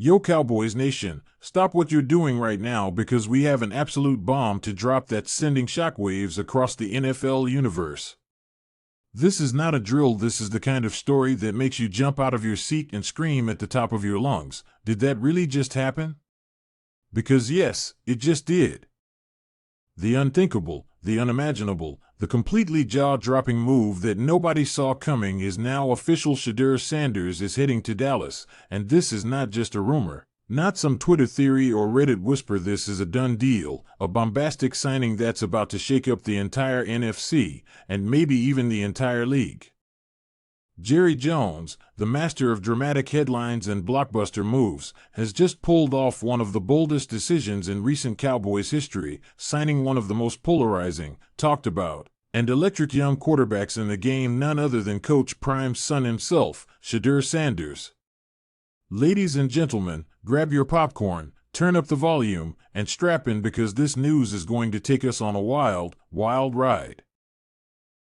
Yo, Cowboys Nation, stop what you're doing right now because we have an absolute bomb to drop that's sending shockwaves across the NFL universe. This is not a drill, this is the kind of story that makes you jump out of your seat and scream at the top of your lungs. Did that really just happen? Because yes, it just did. The unthinkable, the unimaginable, the completely jaw-dropping move that nobody saw coming is now official. Shedeur Sanders is heading to Dallas, and this is not just a rumor, not some Twitter theory or Reddit whisper. This is a done deal, a bombastic signing that's about to shake up the entire NFC, and maybe even the entire league. Jerry Jones, the master of dramatic headlines and blockbuster moves, has just pulled off one of the boldest decisions in recent Cowboys history, signing one of the most polarizing, talked about, and electric young quarterbacks in the game, none other than Coach Prime's son himself, Shedeur Sanders. Ladies and gentlemen, grab your popcorn, turn up the volume, and strap in because this news is going to take us on a wild, wild ride.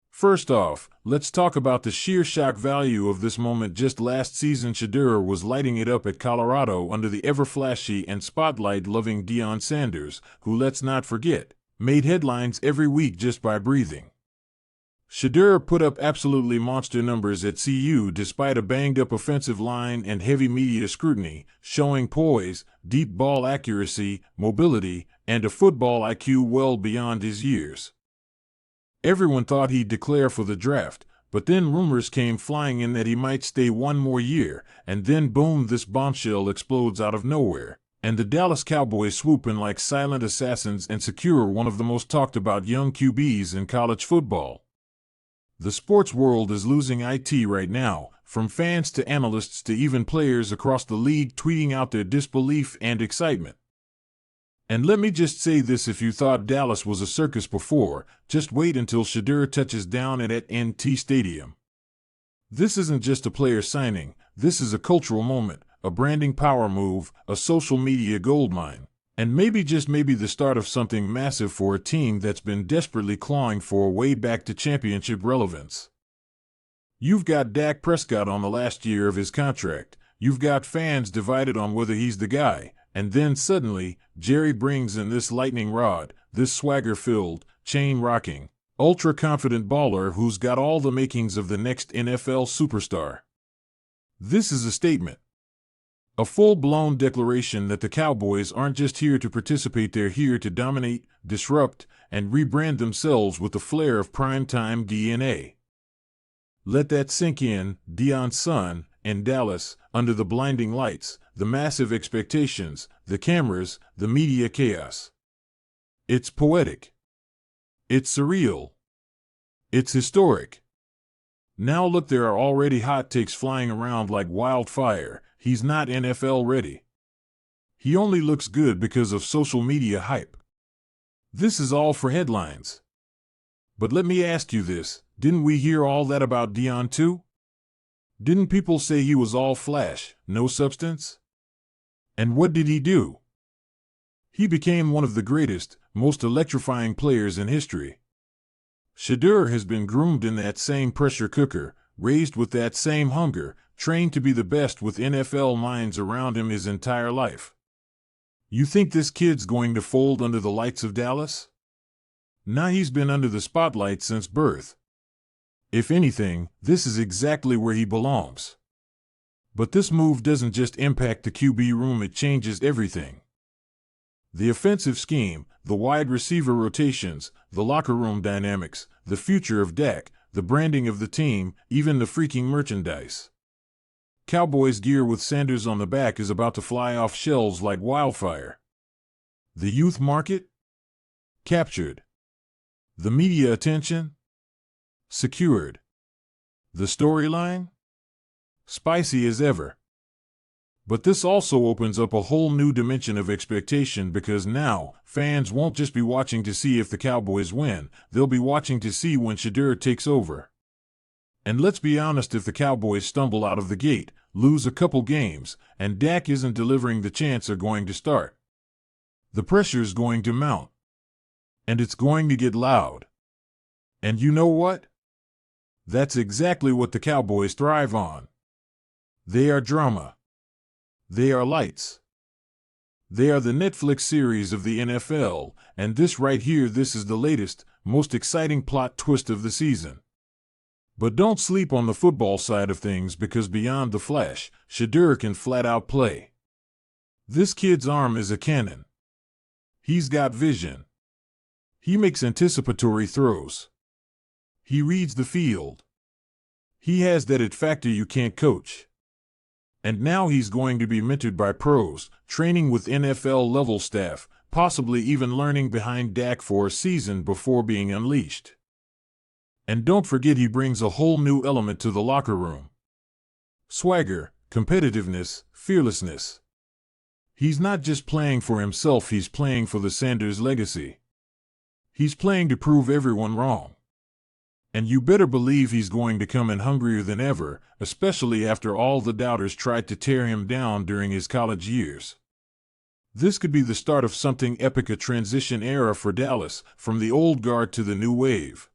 First off, let's talk about the sheer shock value of this moment. Just last season, Shedeur was lighting it up at Colorado under the ever-flashy and spotlight-loving Deion Sanders, who, let's not forget, made headlines every week just by breathing. Shedeur put up absolutely monster numbers at CU despite a banged-up offensive line and heavy media scrutiny, showing poise, deep ball accuracy, mobility, and a football IQ well beyond his years. Everyone thought he'd declare for the draft, but then rumors came flying in that he might stay one more year, and then boom, this bombshell explodes out of nowhere, and the Dallas Cowboys swoop in like silent assassins and secure one of the most talked about young QBs in college football. The sports world is losing it right now, from fans to analysts to even players across the league tweeting out their disbelief and excitement. And let me just say this, if you thought Dallas was a circus before, just wait until Shedeur touches down at NT Stadium. This isn't just a player signing, this is a cultural moment, a branding power move, a social media goldmine, and maybe just maybe the start of something massive for a team that's been desperately clawing for a way back to championship relevance. You've got Dak Prescott on the last year of his contract, you've got fans divided on whether he's the guy, and then suddenly, Jerry brings in this lightning rod, this swagger-filled, chain-rocking, ultra-confident baller who's got all the makings of the next NFL superstar. This is a statement. A full-blown declaration that the Cowboys aren't just here to participate, they're here to dominate, disrupt, and rebrand themselves with the flair of primetime DNA. Let that sink in, Deion's son, in Dallas, under the blinding lights, the massive expectations, the cameras, the media chaos. It's poetic. It's surreal. It's historic. Now look, there are already hot takes flying around like wildfire. He's not NFL ready. He only looks good because of social media hype. This is all for headlines. But let me ask you this, didn't we hear all that about Deion too? Didn't people say he was all flash, no substance? And what did he do? He became one of the greatest, most electrifying players in history. Shedeur has been groomed in that same pressure cooker, raised with that same hunger, trained to be the best with NFL minds around him his entire life. You think this kid's going to fold under the lights of Dallas? Nah, he's been under the spotlight since birth. If anything, this is exactly where he belongs. But this move doesn't just impact the QB room, it changes everything. The offensive scheme, the wide receiver rotations, the locker room dynamics, the future of Dak, the branding of the team, even the freaking merchandise. Cowboys gear with Sanders on the back is about to fly off shelves like wildfire. The youth market? Captured. The media attention? Secured. The storyline? Spicy as ever. But this also opens up a whole new dimension of expectation, because now, fans won't just be watching to see if the Cowboys win, they'll be watching to see when Shedeur takes over. And let's be honest, if the Cowboys stumble out of the gate, lose a couple games, and Dak isn't delivering, the chants are going to start. The pressure's going to mount. And it's going to get loud. And you know what? That's exactly what the Cowboys thrive on. They are drama. They are lights. They are the Netflix series of the NFL, and this right here, this is the latest, most exciting plot twist of the season. But don't sleep on the football side of things, because beyond the flash, Shedeur can flat out play. This kid's arm is a cannon. He's got vision. He makes anticipatory throws. He reads the field. He has that it factor you can't coach. And now he's going to be mentored by pros, training with NFL-level staff, possibly even learning behind Dak for a season before being unleashed. And don't forget, he brings a whole new element to the locker room. Swagger, competitiveness, fearlessness. He's not just playing for himself, he's playing for the Sanders legacy. He's playing to prove everyone wrong. And you better believe he's going to come in hungrier than ever, especially after all the doubters tried to tear him down during his college years. This could be the start of something epic, a transition era for Dallas, from the old guard to the new wave.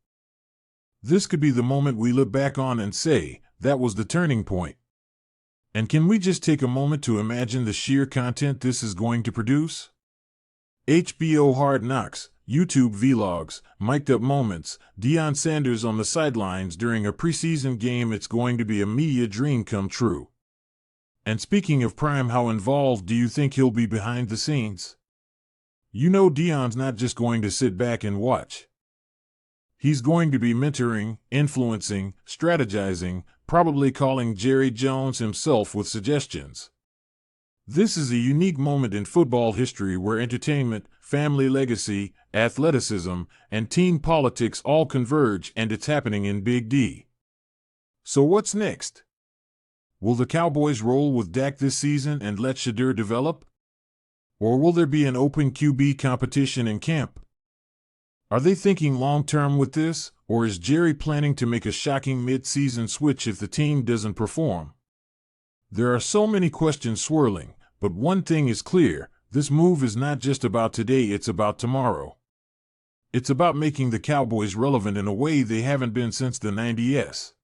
This could be the moment we look back on and say, that was the turning point. And can we just take a moment to imagine the sheer content this is going to produce? HBO Hard Knocks, YouTube vlogs, mic'd up moments, Deion Sanders on the sidelines during a preseason game. It's going to be a media dream come true. And speaking of Prime, how involved do you think he'll be behind the scenes? You know, Deion's not just going to sit back and watch. He's going to be mentoring, influencing, strategizing, probably calling Jerry Jones himself with suggestions. This is a unique moment in football history where entertainment, family legacy, athleticism, and team politics all converge, and it's happening in Big D. So what's next? Will the Cowboys roll with Dak this season and let Shedeur develop? Or will there be an open QB competition in camp? Are they thinking long-term with this, or is Jerry planning to make a shocking mid-season switch if the team doesn't perform? There are so many questions swirling, but one thing is clear: this move is not just about today, it's about tomorrow. It's about making the Cowboys relevant in a way they haven't been since the 90s.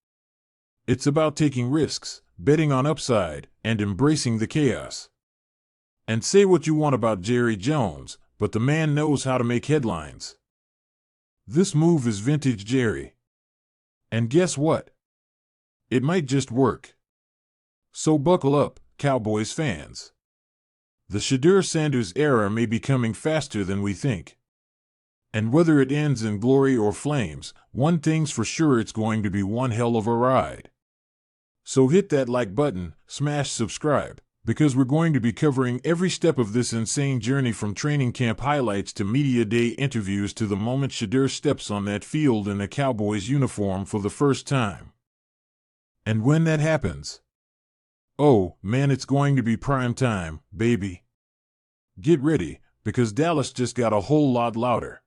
It's about taking risks, betting on upside, and embracing the chaos. And say what you want about Jerry Jones, but the man knows how to make headlines. This move is vintage Jerry. And guess what? It might just work. So buckle up, Cowboys fans. The Shedeur Sanders era may be coming faster than we think. And whether it ends in glory or flames, one thing's for sure: it's going to be one hell of a ride. So hit that like button, smash subscribe, because we're going to be covering every step of this insane journey, from training camp highlights to media day interviews to the moment Shedeur steps on that field in a Cowboys uniform for the first time. And when that happens, oh man, it's going to be prime time, baby. Get ready, because Dallas just got a whole lot louder.